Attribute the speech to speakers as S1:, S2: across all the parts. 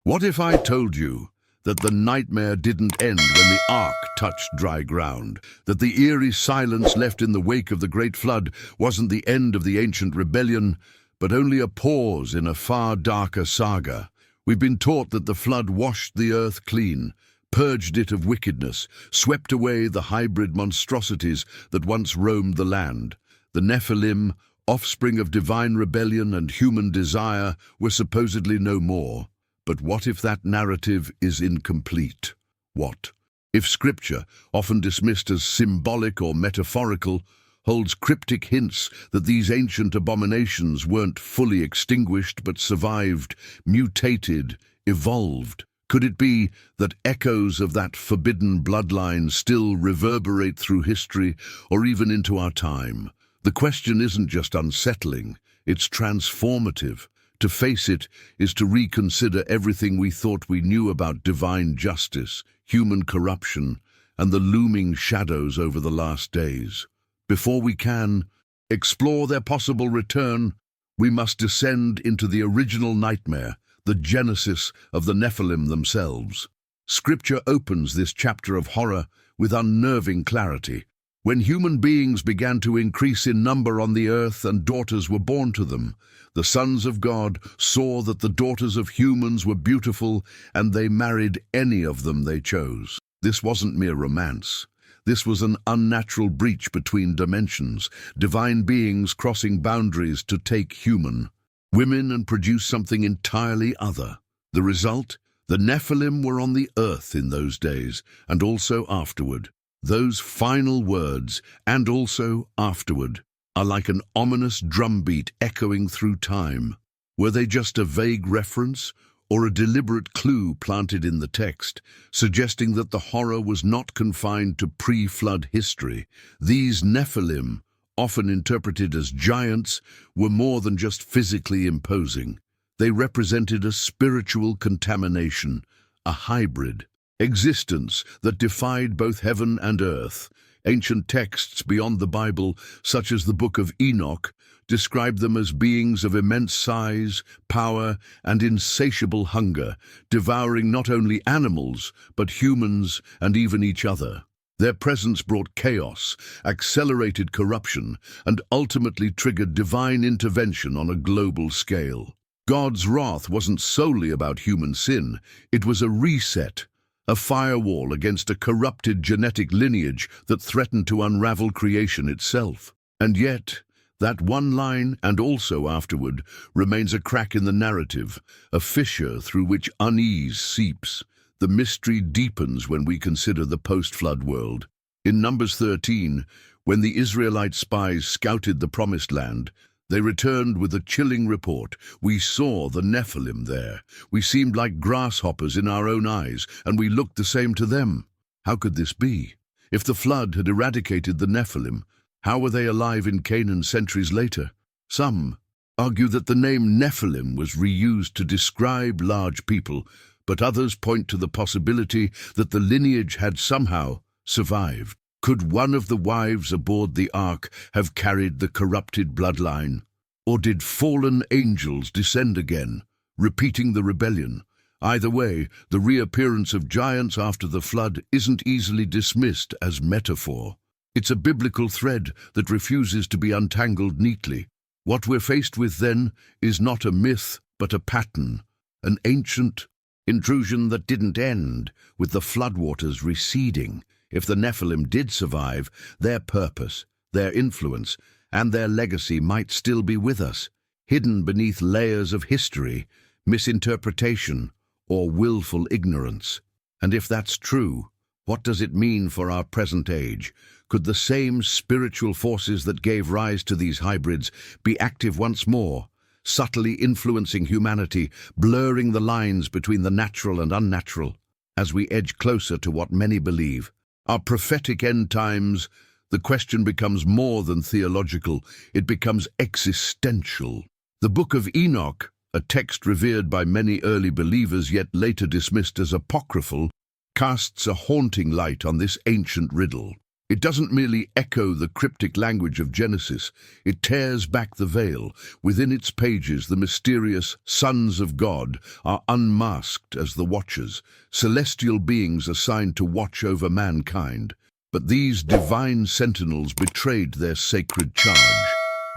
S1: What if I told you that the nightmare didn't end when the ark touched dry ground, that the eerie silence left in the wake of the great flood wasn't the end of the ancient rebellion, but only a pause in a far darker saga? We've been taught that the flood washed the earth clean, purged it of wickedness, swept away the hybrid monstrosities that once roamed the land. The Nephilim, offspring of divine rebellion and human desire, were supposedly no more. But what if that narrative is incomplete? What if Scripture, often dismissed as symbolic or metaphorical, holds cryptic hints that these ancient abominations weren't fully extinguished but survived, mutated, evolved? Could it be that echoes of that forbidden bloodline still reverberate through history or even into our time? The question isn't just unsettling, it's transformative. To face it is to reconsider everything we thought we knew about divine justice, human corruption, and the looming shadows over the last days. Before we can explore their possible return, we must descend into the original nightmare, the genesis of the Nephilim themselves. Scripture opens this chapter of horror with unnerving clarity. When human beings began to increase in number on the earth and daughters were born to them, the sons of God saw that the daughters of humans were beautiful, and they married any of them they chose. This wasn't mere romance. This was an unnatural breach between dimensions, divine beings crossing boundaries to take human women and produce something entirely other. The result? The Nephilim were on the earth in those days, and also afterward. Those final words, "and also afterward," are like an ominous drumbeat echoing through time. Were they just a vague reference, or a deliberate clue planted in the text, suggesting that the horror was not confined to pre-flood history? These Nephilim, often interpreted as giants, were more than just physically imposing. They represented a spiritual contamination, a hybrid existence that defied both heaven and earth. Ancient texts beyond the Bible, such as the Book of Enoch, describe them as beings of immense size, power, and insatiable hunger, devouring not only animals, but humans and even each other. Their presence brought chaos, accelerated corruption, and ultimately triggered divine intervention on a global scale. God's wrath wasn't solely about human sin, it was a reset, a firewall against a corrupted genetic lineage that threatened to unravel creation itself. And yet, that one line, "and also afterward," remains a crack in the narrative, a fissure through which unease seeps. The mystery deepens when we consider the post-flood world. In Numbers 13, when the Israelite spies scouted the Promised Land, they returned with a chilling report. "We saw the Nephilim there. We seemed like grasshoppers in our own eyes, and we looked the same to them." How could this be? If the flood had eradicated the Nephilim, how were they alive in Canaan centuries later? Some argue that the name Nephilim was reused to describe large people, but others point to the possibility that the lineage had somehow survived. Could one of the wives aboard the ark have carried the corrupted bloodline? Or did fallen angels descend again, repeating the rebellion? Either way, the reappearance of giants after the flood isn't easily dismissed as metaphor. It's a biblical thread that refuses to be untangled neatly. What we're faced with then is not a myth, but a pattern, an ancient intrusion that didn't end with the floodwaters receding. If the Nephilim did survive, their purpose, their influence, and their legacy might still be with us, hidden beneath layers of history, misinterpretation, or willful ignorance. And if that's true, what does it mean for our present age? Could the same spiritual forces that gave rise to these hybrids be active once more, subtly influencing humanity, blurring the lines between the natural and unnatural? As we edge closer to what many believe, our prophetic end times, the question becomes more than theological, it becomes existential. The Book of Enoch, a text revered by many early believers yet later dismissed as apocryphal, casts a haunting light on this ancient riddle. It doesn't merely echo the cryptic language of Genesis, it tears back the veil. Within its pages, the mysterious sons of God are unmasked as the Watchers, celestial beings assigned to watch over mankind. But these divine sentinels betrayed their sacred charge.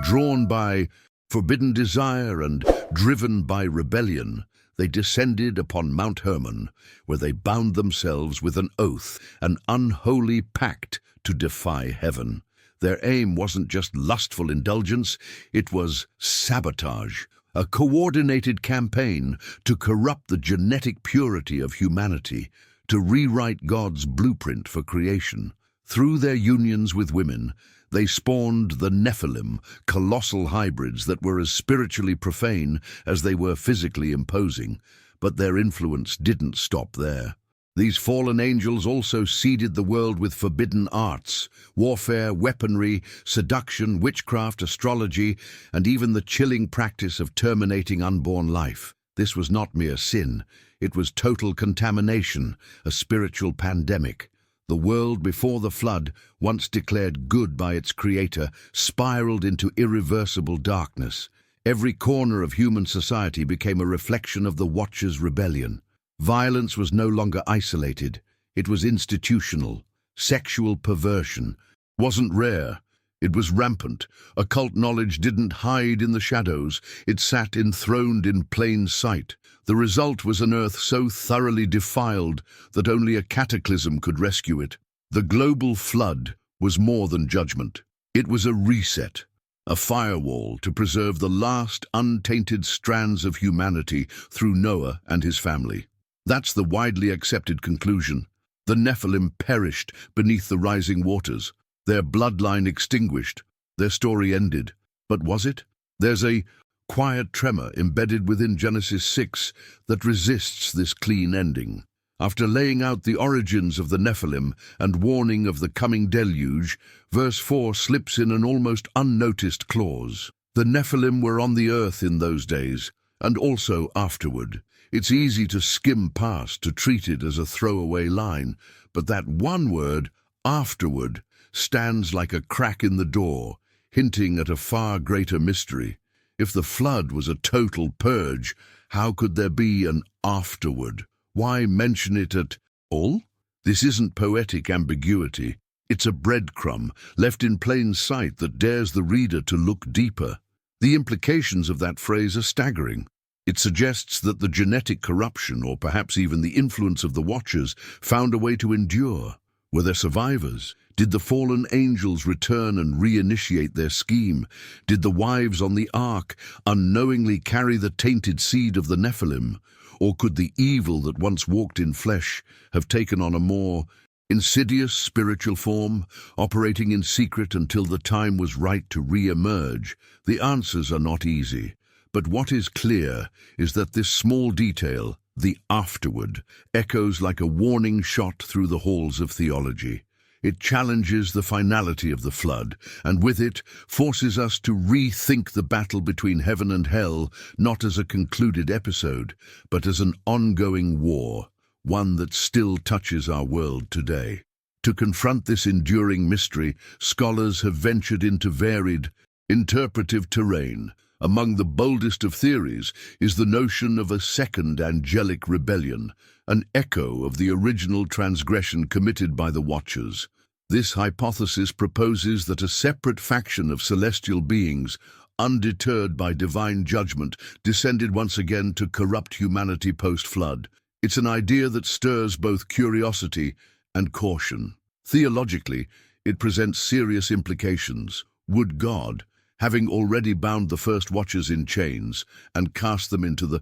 S1: Drawn by forbidden desire and driven by rebellion, they descended upon Mount Hermon, where they bound themselves with an oath, an unholy pact to defy heaven. Their aim wasn't just lustful indulgence, it was sabotage, a coordinated campaign to corrupt the genetic purity of humanity, to rewrite God's blueprint for creation. Through their unions with women, they spawned the Nephilim, colossal hybrids that were as spiritually profane as they were physically imposing. But their influence didn't stop there. These fallen angels also seeded the world with forbidden arts, warfare, weaponry, seduction, witchcraft, astrology, and even the chilling practice of terminating unborn life. This was not mere sin, it was total contamination, a spiritual pandemic. The world before the flood, once declared good by its creator, spiraled into irreversible darkness. Every corner of human society became a reflection of the Watchers' rebellion. Violence was no longer isolated, it was institutional. Sexual perversion wasn't rare, it was rampant. Occult knowledge didn't hide in the shadows, it sat enthroned in plain sight. The result was an earth so thoroughly defiled that only a cataclysm could rescue it. The global flood was more than judgment. It was a reset, a firewall to preserve the last untainted strands of humanity through Noah and his family. That's the widely accepted conclusion. The Nephilim perished beneath the rising waters, their bloodline extinguished, their story ended. But was it? There's a quiet tremor embedded within Genesis 6 that resists this clean ending. After laying out the origins of the Nephilim and warning of the coming deluge, verse 4 slips in an almost unnoticed clause. The Nephilim were on the earth in those days, and also afterward. It's easy to skim past, to treat it as a throwaway line, but that one word, afterward, stands like a crack in the door, hinting at a far greater mystery. If the flood was a total purge, how could there be an afterward? Why mention it at all? This isn't poetic ambiguity. It's a breadcrumb left in plain sight that dares the reader to look deeper. The implications of that phrase are staggering. It suggests that the genetic corruption, or perhaps even the influence of the Watchers, found a way to endure. Were there survivors? Did the fallen angels return and reinitiate their scheme? Did the wives on the ark unknowingly carry the tainted seed of the Nephilim? Or could the evil that once walked in flesh have taken on a more insidious spiritual form, operating in secret until the time was right to re-emerge? The answers are not easy. But what is clear is that this small detail, the afterward, echoes like a warning shot through the halls of theology. It challenges the finality of the flood, and with it forces us to rethink the battle between heaven and hell, not as a concluded episode, but as an ongoing war, one that still touches our world today. To confront this enduring mystery, scholars have ventured into varied, interpretive terrain. Among the boldest of theories is the notion of a second angelic rebellion, an echo of the original transgression committed by the Watchers. This hypothesis proposes that a separate faction of celestial beings, undeterred by divine judgment, descended once again to corrupt humanity post-flood. It's an idea that stirs both curiosity and caution. Theologically, it presents serious implications. Would God, having already bound the first Watchers in chains and cast them into the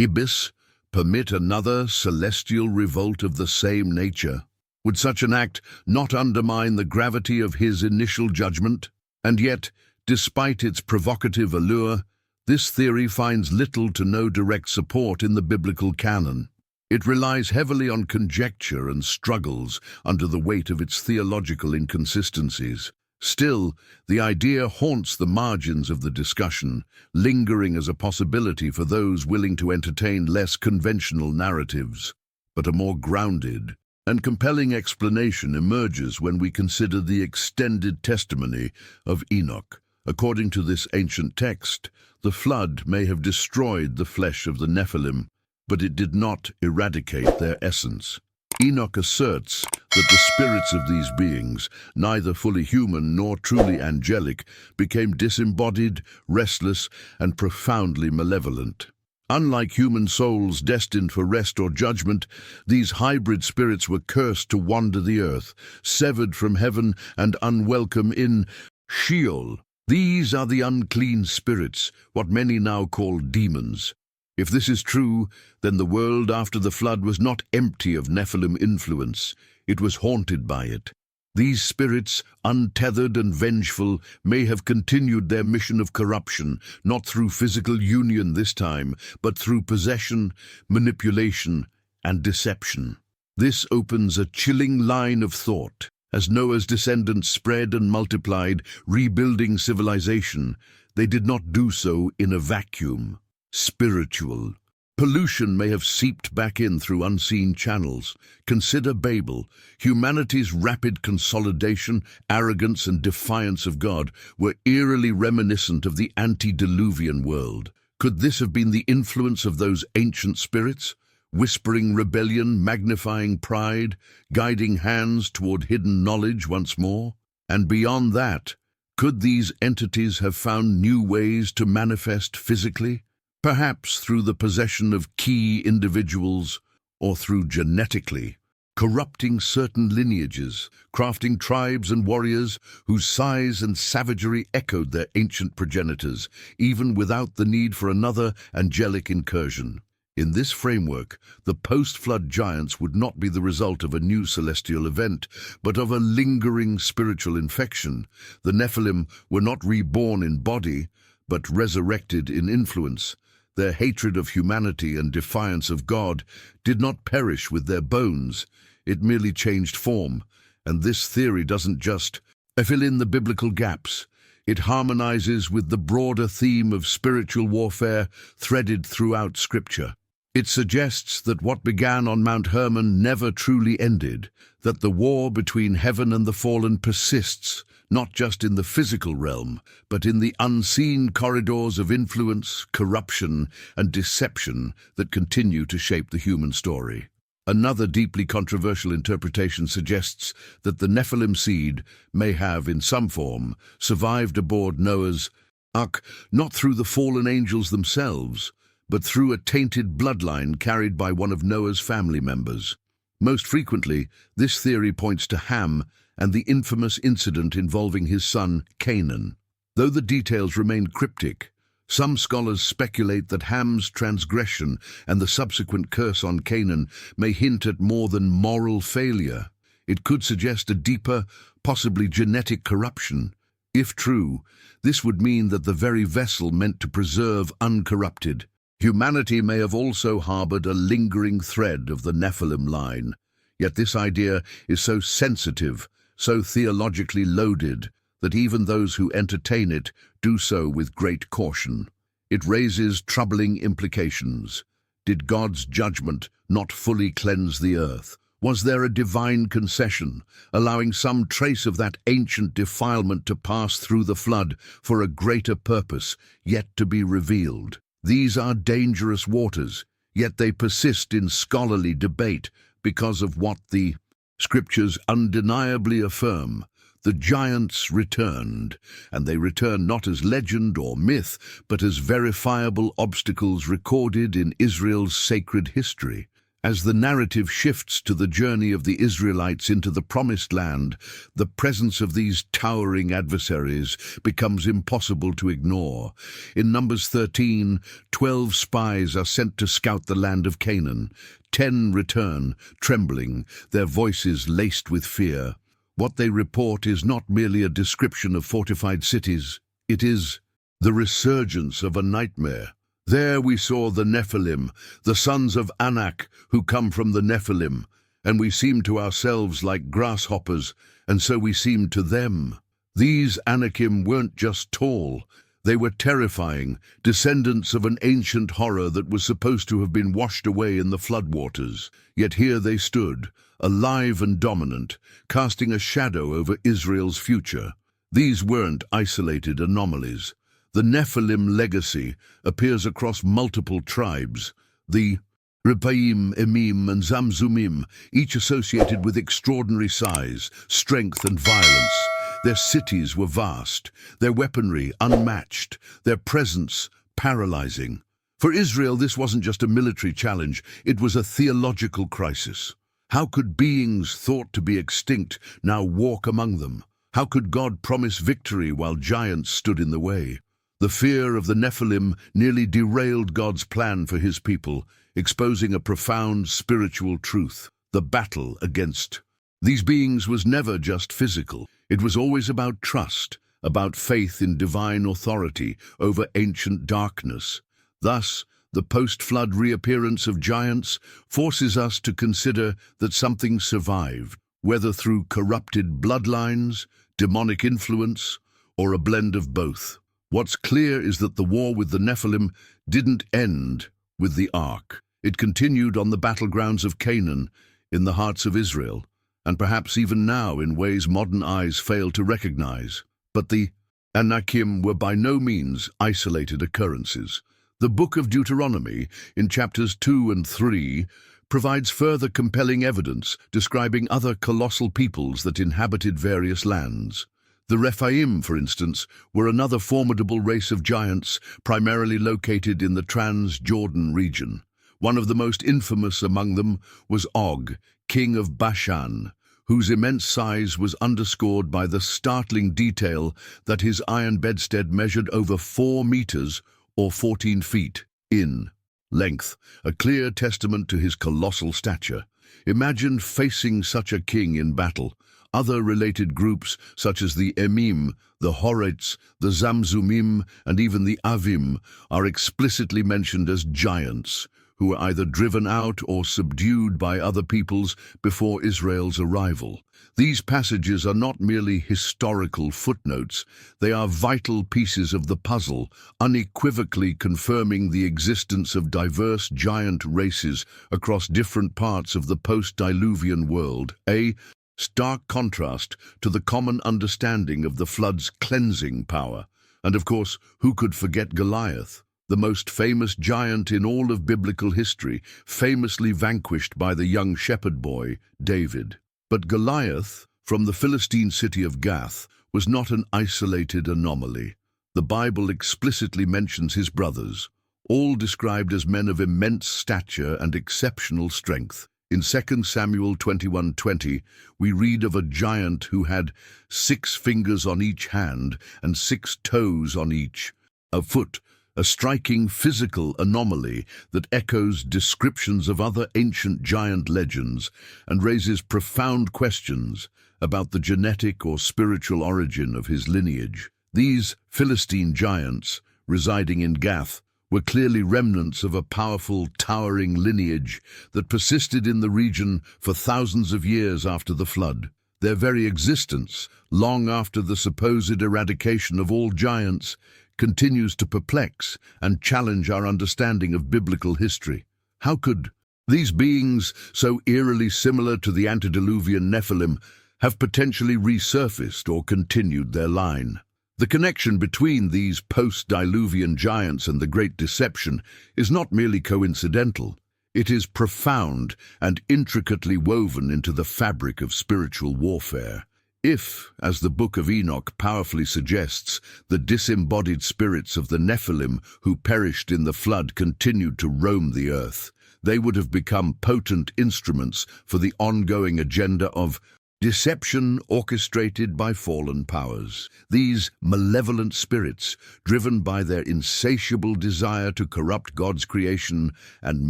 S1: abyss, permit another celestial revolt of the same nature? Would such an act not undermine the gravity of his initial judgment? And yet, despite its provocative allure, this theory finds little to no direct support in the biblical canon. It relies heavily on conjecture and struggles under the weight of its theological inconsistencies. Still, the idea haunts the margins of the discussion, lingering as a possibility for those willing to entertain less conventional narratives. But a more grounded and compelling explanation emerges when we consider the extended testimony of Enoch. According to this ancient text, the flood may have destroyed the flesh of the Nephilim, but it did not eradicate their essence. Enoch asserts that the spirits of these beings, neither fully human nor truly angelic, became disembodied, restless, and profoundly malevolent. Unlike human souls destined for rest or judgment, these hybrid spirits were cursed to wander the earth, severed from heaven and unwelcome in Sheol. These are the unclean spirits, what many now call demons. If this is true, then the world after the flood was not empty of Nephilim influence. It was haunted by it. These spirits, untethered and vengeful, may have continued their mission of corruption, not through physical union this time, but through possession, manipulation, and deception. This opens a chilling line of thought. As Noah's descendants spread and multiplied, rebuilding civilization, they did not do so in a vacuum. Spiritual pollution may have seeped back in through unseen channels. Consider Babel. Humanity's rapid consolidation, arrogance, and defiance of God were eerily reminiscent of the antediluvian world. Could this have been the influence of those ancient spirits? Whispering rebellion, magnifying pride, guiding hands toward hidden knowledge once more? And beyond that, could these entities have found new ways to manifest physically? Perhaps through the possession of key individuals, or through genetically corrupting certain lineages, crafting tribes and warriors whose size and savagery echoed their ancient progenitors, even without the need for another angelic incursion. In this framework, the post-flood giants would not be the result of a new celestial event, but of a lingering spiritual infection. The Nephilim were not reborn in body, but resurrected in influence. Their hatred of humanity and defiance of God did not perish with their bones. It merely changed form. And this theory doesn't just fill in the biblical gaps. It harmonizes with the broader theme of spiritual warfare threaded throughout Scripture. It suggests that what began on Mount Hermon never truly ended, that the war between heaven and the fallen persists, not just in the physical realm, but in the unseen corridors of influence, corruption, and deception that continue to shape the human story. Another deeply controversial interpretation suggests that the Nephilim seed may have, in some form, survived aboard Noah's Ark, not through the fallen angels themselves, but through a tainted bloodline carried by one of Noah's family members. Most frequently, this theory points to Ham and the infamous incident involving his son Canaan. Though the details remain cryptic, some scholars speculate that Ham's transgression and the subsequent curse on Canaan may hint at more than moral failure. It could suggest a deeper, possibly genetic corruption. If true, this would mean that the very vessel meant to preserve uncorrupted humanity may have also harbored a lingering thread of the Nephilim line. Yet this idea is so sensitive, so theologically loaded, that even those who entertain it do so with great caution. It raises troubling implications. Did God's judgment not fully cleanse the earth? Was there a divine concession, allowing some trace of that ancient defilement to pass through the flood for a greater purpose, yet to be revealed? These are dangerous waters, yet they persist in scholarly debate because of what the Scriptures undeniably affirm. The giants returned, and they returned not as legend or myth, but as verifiable obstacles recorded in Israel's sacred history. As the narrative shifts to the journey of the Israelites into the Promised Land, the presence of these towering adversaries becomes impossible to ignore. In Numbers 13, 12 spies are sent to scout the land of Canaan. 10 return, trembling, their voices laced with fear. What they report is not merely a description of fortified cities. It is the resurgence of a nightmare. There we saw the Nephilim, the sons of Anak, who come from the Nephilim, and we seemed to ourselves like grasshoppers, and so we seemed to them. These Anakim weren't just tall, They were terrifying, descendants of an ancient horror that was supposed to have been washed away in the floodwaters. Yet here they stood, alive and dominant, casting a shadow over Israel's future. These weren't isolated anomalies. The Nephilim legacy appears across multiple tribes. The Rephaim, Emim, and Zamzumim, each associated with extraordinary size, strength, and violence. Their cities were vast, their weaponry unmatched, their presence paralyzing. For Israel, this wasn't just a military challenge, it was a theological crisis. How could beings thought to be extinct now walk among them? How could God promise victory while giants stood in the way? The fear of the Nephilim nearly derailed God's plan for his people, exposing a profound spiritual truth. The battle against these beings was never just physical. It was always about trust, about faith in divine authority over ancient darkness. Thus, the post-flood reappearance of giants forces us to consider that something survived, whether through corrupted bloodlines, demonic influence, or a blend of both. What's clear is that the war with the Nephilim didn't end with the Ark. It continued on the battlegrounds of Canaan, in the hearts of Israel, and perhaps even now in ways modern eyes fail to recognize. But the Anakim were by no means isolated occurrences. The book of Deuteronomy, in chapters 2 and 3, provides further compelling evidence describing other colossal peoples that inhabited various lands. The Rephaim, for instance, were another formidable race of giants, primarily located in the Trans-Jordan region. One of the most infamous among them was Og, king of Bashan, whose immense size was underscored by the startling detail that his iron bedstead measured over 4 meters or 14 feet in length, a clear testament to his colossal stature. Imagine facing such a king in battle. Other related groups, such as the Emim, the Horites, the Zamzumim, and even the Avim, are explicitly mentioned as giants, who were either driven out or subdued by other peoples before Israel's arrival. These passages are not merely historical footnotes, they are vital pieces of the puzzle, unequivocally confirming the existence of diverse giant races across different parts of the post-Diluvian world, a stark contrast to the common understanding of the flood's cleansing power. And of course, who could forget Goliath, the most famous giant in all of biblical history, famously vanquished by the young shepherd boy, David. But Goliath, from the Philistine city of Gath, was not an isolated anomaly. The Bible explicitly mentions his brothers, all described as men of immense stature and exceptional strength. In 2 Samuel 21:20, we read of a giant who had 6 fingers on each hand and 6 toes on each, a foot, a striking physical anomaly that echoes descriptions of other ancient giant legends and raises profound questions about the genetic or spiritual origin of his lineage. These Philistine giants, residing in Gath, were clearly remnants of a powerful, towering lineage that persisted in the region for thousands of years after the flood. Their very existence, long after the supposed eradication of all giants, continues to perplex and challenge our understanding of biblical history. How could these beings, so eerily similar to the antediluvian Nephilim, have potentially resurfaced or continued their line? The connection between these post-Diluvian giants and the Great Deception is not merely coincidental. It is profound and intricately woven into the fabric of spiritual warfare. If, as the Book of Enoch powerfully suggests, the disembodied spirits of the Nephilim who perished in the flood continued to roam the earth, they would have become potent instruments for the ongoing agenda of deception orchestrated by fallen powers. These malevolent spirits, driven by their insatiable desire to corrupt God's creation and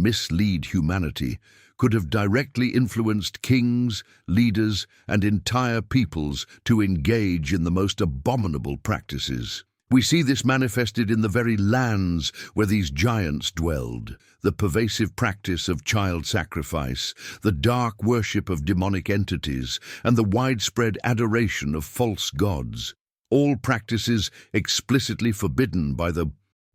S1: mislead humanity, could have directly influenced kings, leaders, and entire peoples to engage in the most abominable practices. We see this manifested in the very lands where these giants dwelled. The pervasive practice of child sacrifice, the dark worship of demonic entities, and the widespread adoration of false gods. all practices explicitly forbidden by the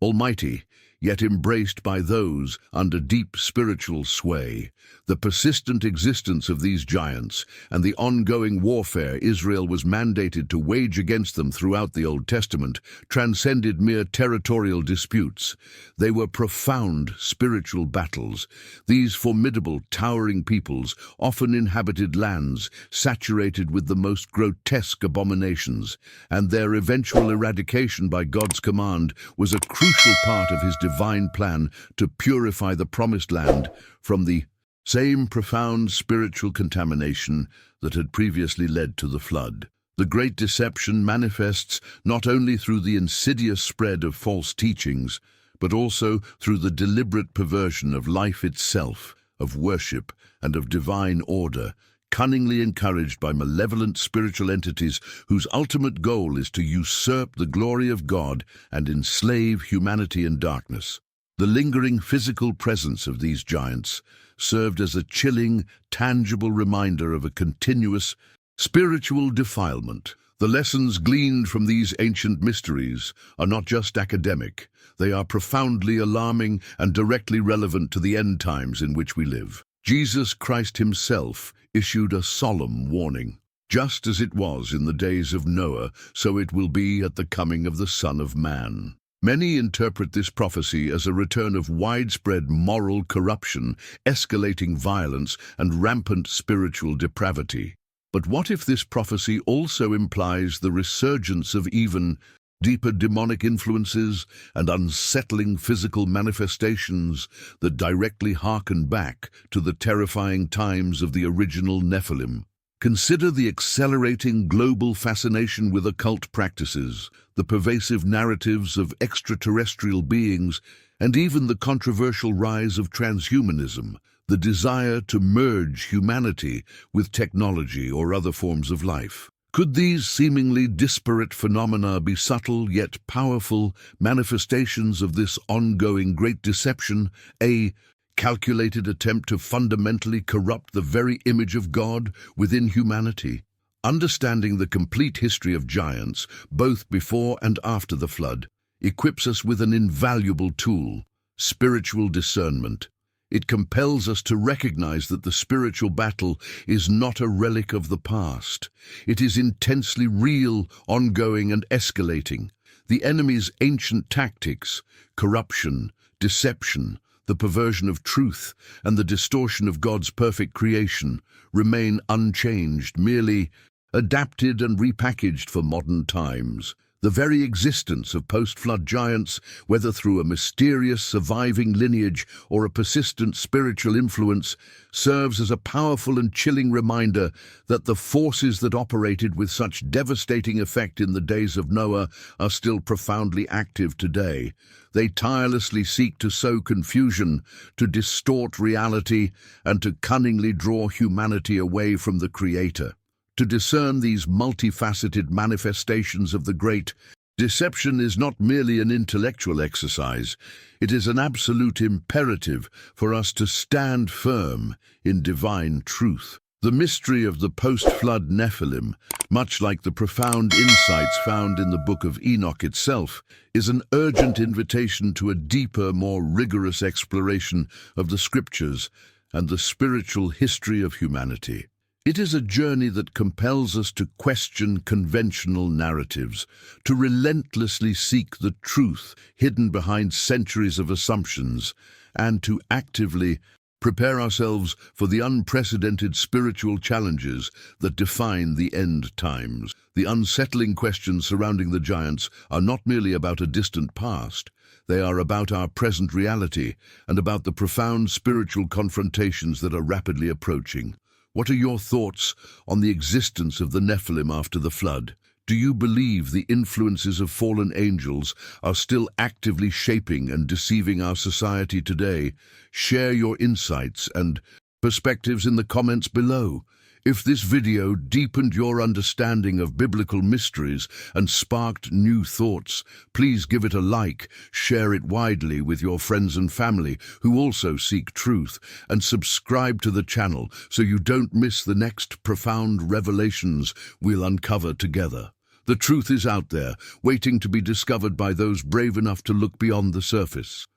S1: Almighty, yet embraced by those under deep spiritual sway. The persistent existence of these giants and the ongoing warfare Israel was mandated to wage against them throughout the Old Testament transcended mere territorial disputes. They were profound spiritual battles. These formidable, towering peoples often inhabited lands saturated with the most grotesque abominations, and their eventual eradication by God's command was a crucial part of his divine plan to purify the Promised Land from the same profound spiritual contamination that had previously led to the flood. The great deception manifests not only through the insidious spread of false teachings, but also through the deliberate perversion of life itself, of worship, and of divine order, cunningly encouraged by malevolent spiritual entities whose ultimate goal is to usurp the glory of God and enslave humanity in darkness. The lingering physical presence of these giants served as a chilling, tangible reminder of a continuous spiritual defilement. The lessons gleaned from these ancient mysteries are not just academic, they are profoundly alarming and directly relevant to the end times in which we live. Jesus Christ himself issued a solemn warning. Just as it was in the days of Noah, so it will be at the coming of the Son of Man. Many interpret this prophecy as a return of widespread moral corruption, escalating violence, and rampant spiritual depravity. But what if this prophecy also implies the resurgence of even deeper demonic influences and unsettling physical manifestations that directly hearken back to the terrifying times of the original Nephilim? Consider the accelerating global fascination with occult practices, the pervasive narratives of extraterrestrial beings, and even the controversial rise of transhumanism, the desire to merge humanity with technology or other forms of life. Could these seemingly disparate phenomena be subtle yet powerful manifestations of this ongoing great deception, a calculated attempt to fundamentally corrupt the very image of God within humanity? Understanding the complete history of giants, both before and after the flood, equips us with an invaluable tool: spiritual discernment. It compels us to recognize that the spiritual battle is not a relic of the past. It is intensely real, ongoing, and escalating. The enemy's ancient tactics, corruption, deception, the perversion of truth, and the distortion of God's perfect creation, remain unchanged, merely adapted and repackaged for modern times. The very existence of post-flood giants, whether through a mysterious surviving lineage or a persistent spiritual influence, serves as a powerful and chilling reminder that the forces that operated with such devastating effect in the days of Noah are still profoundly active today. They tirelessly seek to sow confusion, to distort reality, and to cunningly draw humanity away from the Creator. To discern these multifaceted manifestations of the great deception is not merely an intellectual exercise, it is an absolute imperative for us to stand firm in divine truth. The mystery of the post-flood Nephilim, much like the profound insights found in the Book of Enoch itself, is an urgent invitation to a deeper, more rigorous exploration of the Scriptures and the spiritual history of humanity. It is a journey that compels us to question conventional narratives, to relentlessly seek the truth hidden behind centuries of assumptions, and to actively prepare ourselves for the unprecedented spiritual challenges that define the end times. The unsettling questions surrounding the giants are not merely about a distant past. They are about our present reality and about the profound spiritual confrontations that are rapidly approaching. What are your thoughts on the existence of the Nephilim after the flood? Do you believe the influences of fallen angels are still actively shaping and deceiving our society today? Share your insights and perspectives in the comments below. If this video deepened your understanding of biblical mysteries and sparked new thoughts, please give it a like, share it widely with your friends and family who also seek truth, and subscribe to the channel so you don't miss the next profound revelations we'll uncover together. The truth is out there, waiting to be discovered by those brave enough to look beyond the surface.